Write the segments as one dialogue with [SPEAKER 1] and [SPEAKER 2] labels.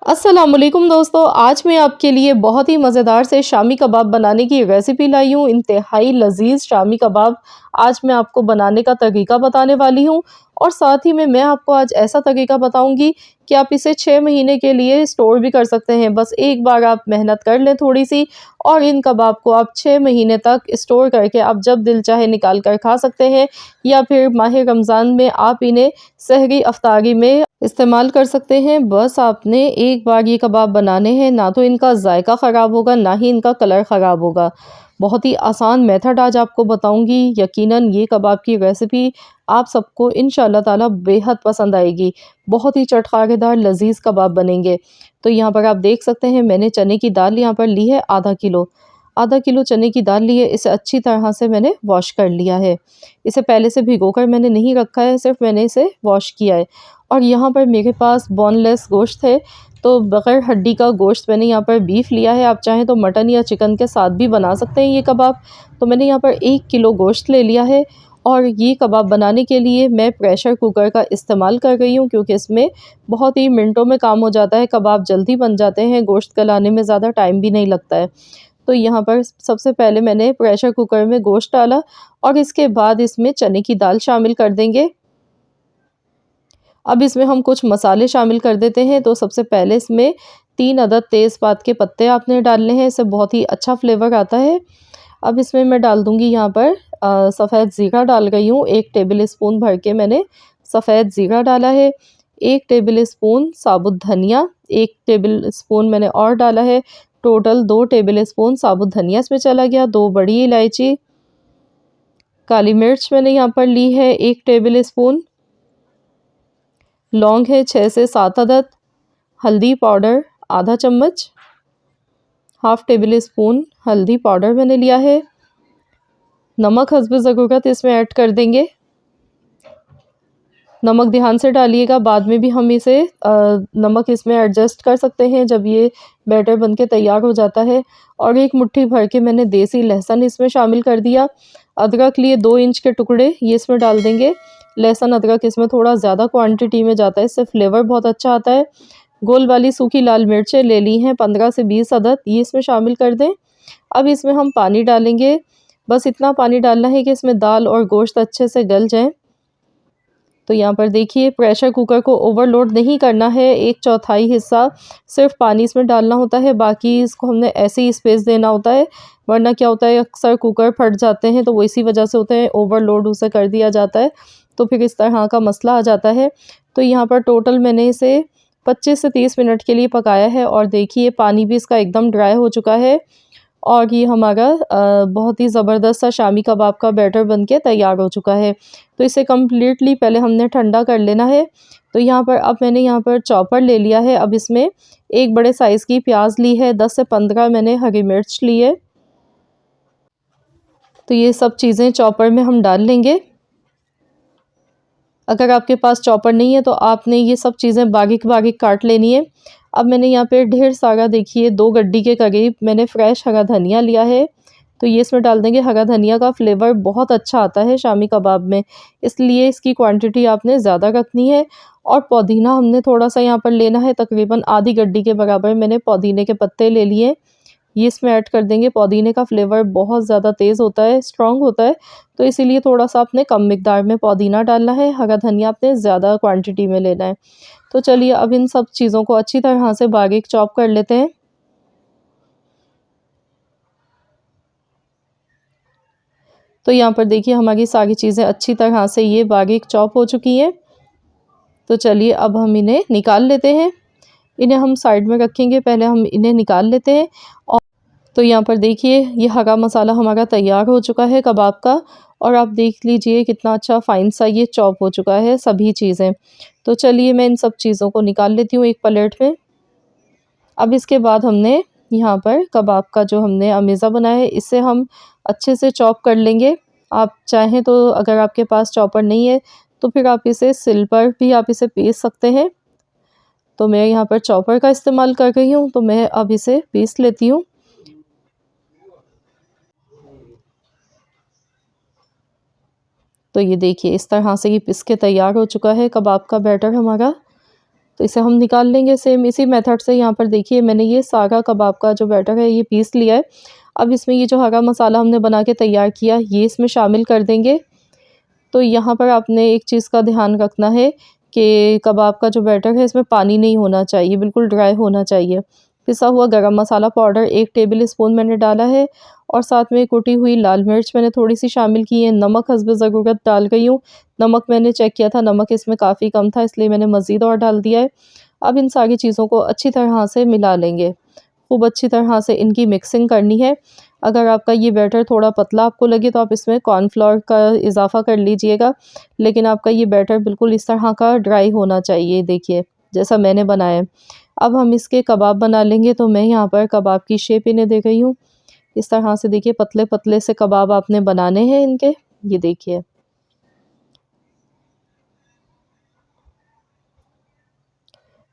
[SPEAKER 1] अस्सलामुअलैकुम दोस्तों, आज मैं आपके लिए बहुत ही मज़ेदार से शामी कबाब बनाने की रेसिपी लाई हूँ। इंतहाई लज़ीज़ शामी कबाब आज मैं आपको बनाने का तरीका बताने वाली हूँ और साथ ही में मैं आपको आज ऐसा तरीका बताऊँगी कि आप इसे 6 महीने के लिए स्टोर भी कर सकते हैं। बस एक बार आप मेहनत कर लें थोड़ी-सी और इन कबाब को आप 6 महीने तक स्टोर करके आप जब दिल चाहे निकाल कर खा सकते हैं या फिर माह रमज़ान में आप इन्हें सहरी अफ्तारी में इस्तेमाल कर सकते हैं। बस आपने एक बार ये कबाब बनाने हैं, ना तो इनका जायका ख़राब होगा, ना ही इनका कलर ख़राब होगा। बहुत ही आसान मेथड आज आपको बताऊंगी। यकीनन ये कबाब की रेसिपी आप सबको इंशाल्लाह ताला बेहद पसंद आएगी। बहुत ही चटखारेदार लज़ीज़ कबाब बनेंगे। तो यहाँ पर आप देख सकते हैं मैंने चने की दाल यहाँ पर ली है आधा किलो चने की दाल ली है। इसे अच्छी तरह से मैंने वॉश कर लिया है। इसे पहले से भिगोकर मैंने नहीं रखा है, सिर्फ मैंने इसे वॉश किया है। और यहाँ पर मेरे पास बोनलेस गोश्त है, तो बग़ैर हड्डी का गोश्त मैंने यहाँ पर बीफ लिया है। आप चाहें तो मटन या चिकन के साथ भी बना सकते हैं ये कबाब। तो मैंने यहाँ पर 1 किलो गोश्त ले लिया है और ये कबाब बनाने के लिए मैं प्रेशर कुकर का इस्तेमाल कर रही हूँ, क्योंकि इसमें बहुत ही मिनटों में काम हो जाता है। कबाब जल्दी बन जाते हैं, गोश्त गलाने में ज़्यादा टाइम भी नहीं लगता है। तो यहाँ पर सबसे पहले मैंने प्रेशर कुकर में गोश्त डाला और इसके बाद इसमें चने की दाल शामिल कर देंगे। अब इसमें हम कुछ मसाले शामिल कर देते हैं। तो सबसे पहले इसमें 3 अदद तेज़पात के पत्ते आपने डालने हैं, इससे बहुत ही अच्छा फ्लेवर आता है। अब इसमें मैं डाल दूँगी यहाँ पर सफ़ेद ज़ीरा डाल रही हूँ। 1 टेबल स्पून भर के मैंने सफ़ेद ज़ीरा डाला है। 1 टेबल स्पून साबुत धनिया, 1 टेबल स्पून मैंने और डाला है। टोटल 2 टेबल स्पून साबुत धनिया इसमें चला गया। 2 बड़ी इलायची, काली मिर्च मैंने यहाँ पर ली है 1 टेबल स्पून, लौंग है 6 से 7 अदद, हल्दी पाउडर आधा चम्मच, हाफ़ टेबल स्पून हल्दी पाउडर मैंने लिया है। नमक हस्ब ज़रूरत इसमें ऐड कर देंगे। नमक ध्यान से डालिएगा, बाद में भी हम इसे नमक इसमें एडजस्ट कर सकते हैं जब ये बैटर बनके तैयार हो जाता है। और 1 मुट्ठी भर के मैंने देसी लहसुन इसमें शामिल कर दिया। अदरक लिए 2 इंच के टुकड़े ये इसमें डाल देंगे। लहसुन अदरक इसमें थोड़ा ज़्यादा क्वांटिटी में जाता है, इससे फ्लेवर बहुत अच्छा आता है। गोल वाली सूखी लाल मिर्चें ले ली हैं 15 से 20 अदद, ये इसमें शामिल कर दें। अब इसमें हम पानी डालेंगे। बस इतना पानी डालना है कि इसमें दाल और गोश्त अच्छे से गल जाएँ। तो यहाँ पर देखिए प्रेशर कुकर को ओवरलोड नहीं करना है। 1/4 हिस्सा सिर्फ पानी इसमें डालना होता है, बाकी इसको हमने ऐसे ही स्पेस देना होता है। वरना क्या होता है, अक्सर कुकर फट जाते हैं, तो वो इसी वजह से होते हैं, ओवरलोड उसे कर दिया जाता है, तो फिर इस तरह का मसला आ जाता है। तो यहाँ पर टोटल मैंने इसे 25 से 30 मिनट के लिए पकाया है और देखिए पानी भी इसका एकदम ड्राई हो चुका है और ये हमारा बहुत ही ज़बरदस्त सा शामी कबाब का बैटर बनके तैयार हो चुका है। तो इसे कम्प्लीटली पहले हमने ठंडा कर लेना है। तो यहाँ पर अब मैंने यहाँ पर चॉपर ले लिया है। अब इसमें एक बड़े साइज़ की प्याज ली है, 10 से 15 मैंने हरी मिर्च ली है। तो ये सब चीज़ें चॉपर में हम डाल लेंगे। अगर आपके पास चॉपर नहीं है तो आपने ये सब चीज़ें बारीक-बारीक काट लेनी है। अब मैंने यहाँ पे ढेर सारा देखिए 2 गड्डी के करीब मैंने फ्रेश हरा धनिया लिया है। तो ये इसमें डाल देंगे। हरा धनिया का फ्लेवर बहुत अच्छा आता है शामी कबाब में, इसलिए इसकी क्वांटिटी आपने ज़्यादा रखनी है। और पुदीना हमने थोड़ा-सा यहाँ पर लेना है, तकरीबन आधी गड्डी के बराबर मैंने पुदीने के पत्ते ले लिए। ये इसमें ऐड कर देंगे। पुदीने का फ्लेवर बहुत ज़्यादा तेज़ होता है, स्ट्रॉन्ग होता है, तो इसीलिए थोड़ा-सा आपने कम मिकदार में पुदीना डालना है। हरा धनिया आपने ज़्यादा क्वांटिटी में लेना है। तो चलिए अब इन सब चीज़ों को अच्छी तरह से बारीक चॉप कर लेते हैं। तो यहाँ पर देखिए हमारी सारी चीज़ें अच्छी तरह से ये बारीक चॉप हो चुकी हैं। तो चलिए अब हम इन्हें निकाल लेते हैं। इन्हें हम साइड में रखेंगे, पहले हम इन्हें निकाल लेते हैं। और तो यहाँ पर देखिए ये हरा मसाला हमारा तैयार हो चुका है कबाब का, और आप देख लीजिए कितना अच्छा फ़ाइन सा ये चॉप हो चुका है सभी चीज़ें। तो चलिए मैं इन सब चीज़ों को निकाल लेती हूँ एक प्लेट में। अब इसके बाद हमने यहाँ पर कबाब का जो हमने अमेज़ा बनाया है, इसे हम अच्छे से चॉप कर लेंगे। आप चाहें तो अगर आपके पास चॉपर नहीं है तो फिर आप इसे सिल पर भी आप इसे पीस सकते हैं। तो मैं यहाँ पर चॉपर का इस्तेमाल कर रही हूँ, तो मैं अब इसे पीस लेती हूँ। तो ये देखिए इस तरह से ये पिस के तैयार हो चुका है कबाब का बैटर हमारा। तो इसे हम निकाल लेंगे। सेम इसी मेथड से यहाँ पर देखिए मैंने ये सारा कबाब का जो बैटर है ये पीस लिया है। अब इसमें ये जो हरा मसाला हमने बना के तैयार किया ये इसमें शामिल कर देंगे। तो यहाँ पर आपने एक चीज़ का ध्यान रखना है कि कबाब का जो बैटर है इसमें पानी नहीं होना चाहिए, बिल्कुल ड्राई होना चाहिए। पिसा हुआ गरम मसाला पाउडर 1 टेबल स्पून मैंने डाला है और साथ में कुटी हुई लाल मिर्च मैंने थोड़ी-सी शामिल की है। नमक हस्ब ज़रूरत डाल रही हूँ। नमक मैंने चेक किया था, नमक इसमें काफ़ी कम था इसलिए मैंने मज़ीद और डाल दिया है। अब इन सारी चीज़ों को अच्छी तरह से मिला लेंगे। खूब अच्छी तरह से इनकी मिक्सिंग करनी है। अगर आपका ये बैटर थोड़ा पतला आपको लगे तो आप इसमें कॉर्नफ्लोर का इज़ाफ़ा कर लीजिएगा, लेकिन आपका ये बैटर बिल्कुल इस तरह का ड्राई होना चाहिए, देखिए जैसा मैंने बनाया है। अब हम इसके कबाब बना लेंगे, तो मैं यहाँ पर कबाब की शेप इन्हें दे रही हूँ। इस तरह से देखिए पतले-पतले से कबाब आपने बनाने हैं इनके, ये देखिए।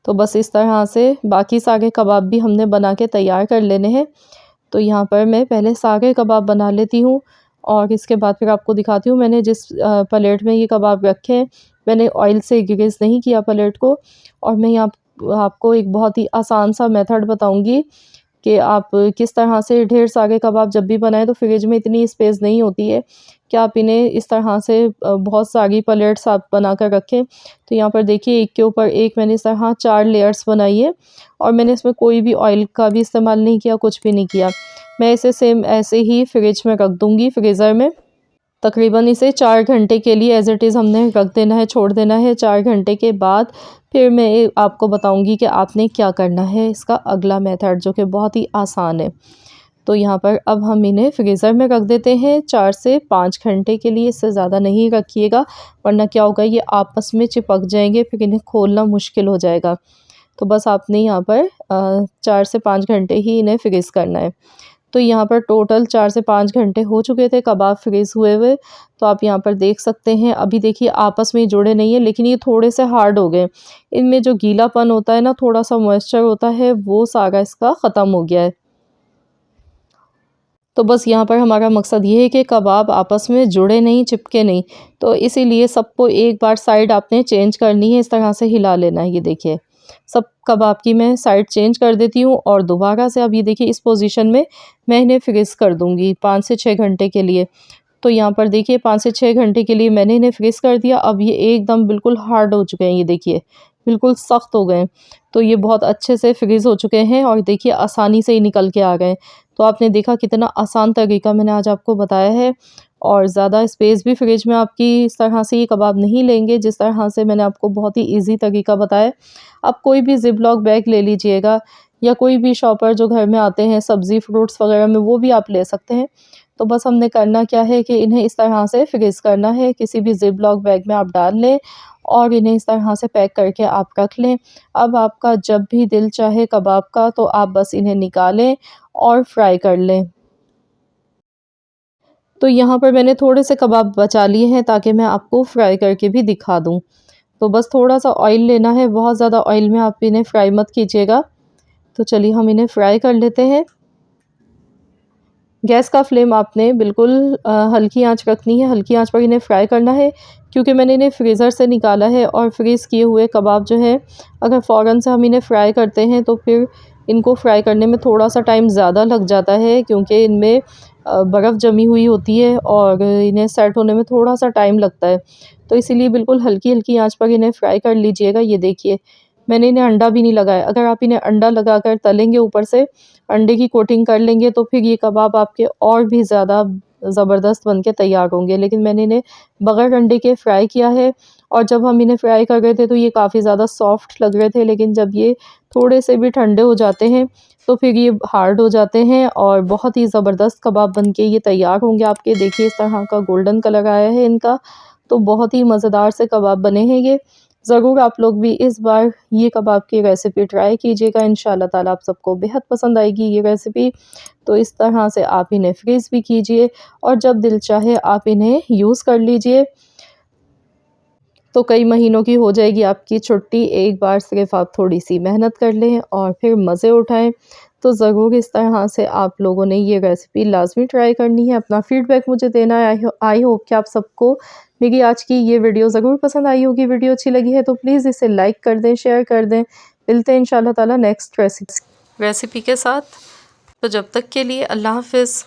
[SPEAKER 1] तो बस इस तरह से बाकी सारे कबाब भी हमने बना के तैयार कर लेने हैं। तो यहाँ पर मैं पहले सारे कबाब बना लेती हूँ और इसके बाद फिर आपको दिखाती हूँ मैंने जिस प्लेट में ये कबाब रखे हैं, मैंने ऑयल से ग्रीस नहीं किया प्लेट को। और मैं यहाँ आपको एक बहुत ही आसान सा मेथड बताऊँगी कि आप किस तरह से ढेर सारे कबाब जब भी बनाएँ तो फ्रिज में इतनी स्पेस नहीं होती है कि आप इन्हें इस तरह से बहुत सारी प्लेट्स आप बना कर रखें। तो यहाँ पर देखिए एक के ऊपर एक मैंने इस तरह 4 लेयर्स बनाई है और मैंने इसमें कोई भी ऑयल का भी इस्तेमाल नहीं किया, कुछ भी नहीं किया। मैं इसे सेम ऐसे ही फ्रिज में रख दूँगी फ्रीज़र में। तकरीबन इसे 4 घंटे के लिए एज़ इट इज़ हमने रख देना है, छोड़ देना है। 4 घंटे के बाद फिर मैं आपको बताऊँगी कि आपने क्या करना है इसका अगला मेथड जो कि बहुत ही आसान है। तो यहाँ पर अब हम इन्हें फ्रीज़र में रख देते हैं 4 से 5 घंटे के लिए, इससे ज़्यादा नहीं रखिएगा वरना क्या होगा ये आपस में चिपक जाएँगे, फिर इन्हें खोलना मुश्किल हो जाएगा। तो बस आपने यहाँ पर 4 से 5 घंटे ही इन्हें फ्रीज़ करना है। तो यहाँ पर टोटल 4 से 5 घंटे हो चुके थे कबाब फ्रीज़ हुए हुए। तो आप यहाँ पर देख सकते हैं अभी देखिए आपस में जुड़े नहीं हैं लेकिन ये थोड़े से हार्ड हो गए। इनमें जो गीलापन होता है ना, थोड़ा-सा मॉइस्चर होता है, वो सारा इसका ख़त्म हो गया है। तो बस यहाँ पर हमारा मकसद ये है कि कबाब आपस में जुड़े नहीं, चिपके नहीं। तो इसीलिए सबको एक बार साइड आपने चेंज करनी है, इस तरह से हिला लेना है, ये देखिए। सब कबाब की मैं साइड चेंज कर देती हूँ और दोबारा से अब ये देखिए इस पोज़ीशन में मैं इन्हें फ्रीज़ कर दूँगी 5 से 6 घंटे के लिए। तो यहाँ पर देखिए 5 से 6 घंटे के लिए मैंने इन्हें फ्रीज़ कर दिया। अब ये एकदम बिल्कुल हार्ड हो चुके हैं, ये देखिए, बिल्कुल सख्त हो गए हैं। तो ये बहुत अच्छे से फ्रीज़ हो चुके हैं और देखिए आसानी से ही निकल के आ गए। तो आपने देखा कितना आसान तरीका मैंने आज आपको बताया है और ज़्यादा स्पेस भी फ्रिज में आपकी इस तरह से ये कबाब नहीं लेंगे जिस तरह से मैंने आपको बहुत ही ईज़ी तरीका बताया। आप कोई भी ज़िप-लॉक बैग ले लीजिएगा या कोई भी शॉपर जो घर में आते हैं सब्ज़ी, फ्रूट्स वग़ैरह में, वो भी आप ले सकते हैं। तो बस हमने करना क्या है कि इन्हें इस तरह से फ्रीज़ करना है, किसी भी ज़िप-लॉक बैग में आप डाल लें और इन्हें इस तरह से पैक करके आप रख लें। अब आपका जब भी दिल चाहे कबाब का तो आप बस इन्हें निकालें और फ्राई कर लें। तो यहाँ पर मैंने थोड़े से कबाब बचा लिए हैं ताकि मैं आपको फ्राई करके भी दिखा दूँ। तो बस थोड़ा-सा ऑयल लेना है, बहुत ज़्यादा ऑयल में आप इन्हें फ्राई मत कीजिएगा। तो चलिए हम इन्हें फ्राई कर लेते हैं। गैस का फ्लेम आपने बिल्कुल हल्की आंच रखनी है, हल्की आंच पर इन्हें फ्राई करना है क्योंकि मैंने इन्हें फ्रीज़र से निकाला है और फ्रीज़ किए हुए कबाब जो हैं अगर फ़ौरन से हम इन्हें फ्राई करते हैं तो फिर इनको फ्राई करने में थोड़ा-सा टाइम ज़्यादा लग जाता है क्योंकि इनमें बर्फ़ जमी हुई होती है और इन्हें सेट होने में थोड़ा-सा टाइम लगता है। तो इसीलिए बिल्कुल हल्की-हल्की आंच पर इन्हें फ्राई कर लीजिएगा। ये देखिए, मैंने इन्हें अंडा भी नहीं लगाया। अगर आप इन्हें अंडा लगाकर तलेंगे ऊपर से, अंडे की कोटिंग कर लेंगे तो फिर ये कबाब आपके और भी ज़्यादा ज़बरदस्त बन के तैयार होंगे। लेकिन मैंने इन्हें बगैर अंडे के फ्राई किया है और जब हम इन्हें फ्राई कर रहे थे तो ये काफ़ी ज़्यादा सॉफ्ट लग रहे थे, लेकिन जब ये थोड़े से भी ठंडे हो जाते हैं तो फिर ये हार्ड हो जाते हैं और बहुत ही ज़बरदस्त कबाब बन के ये तैयार होंगे आपके। देखिए इस तरह का गोल्डन कलर आया है इनका, तो बहुत ही मज़ेदार से कबाब बने हैं ये। ज़रूर आप लोग भी इस बार ये कबाब की रेसिपी ट्राई कीजिएगा, इंशाअल्लाह ताला आप सबको बेहद पसंद आएगी ये रेसिपी। तो इस तरह से आप इन्हें फ्रीज़ भी कीजिए और जब दिल चाहे आप इन्हें यूज़ कर लीजिए। तो कई महीनों की हो जाएगी आपकी छुट्टी। एक बार सिर्फ आप थोड़ी-सी मेहनत कर लें और फिर मज़े उठाएँ। तो ज़रूर इस तरह से आप लोगों ने ये रेसिपी लाज़मी ट्राई करनी है। अपना फ़ीडबैक मुझे देना है। आई होप कि आप सबको मेरी आज की ये वीडियो ज़रूर पसंद आई होगी। वीडियो अच्छी लगी है तो प्लीज़ इसे लाइक कर दें, शेयर कर दें। मिलते हैं इंशाअल्लाह ताला नेक्स्ट रेसिपी के साथ। तो जब तक के लिए अल्लाह हाफ़िज़।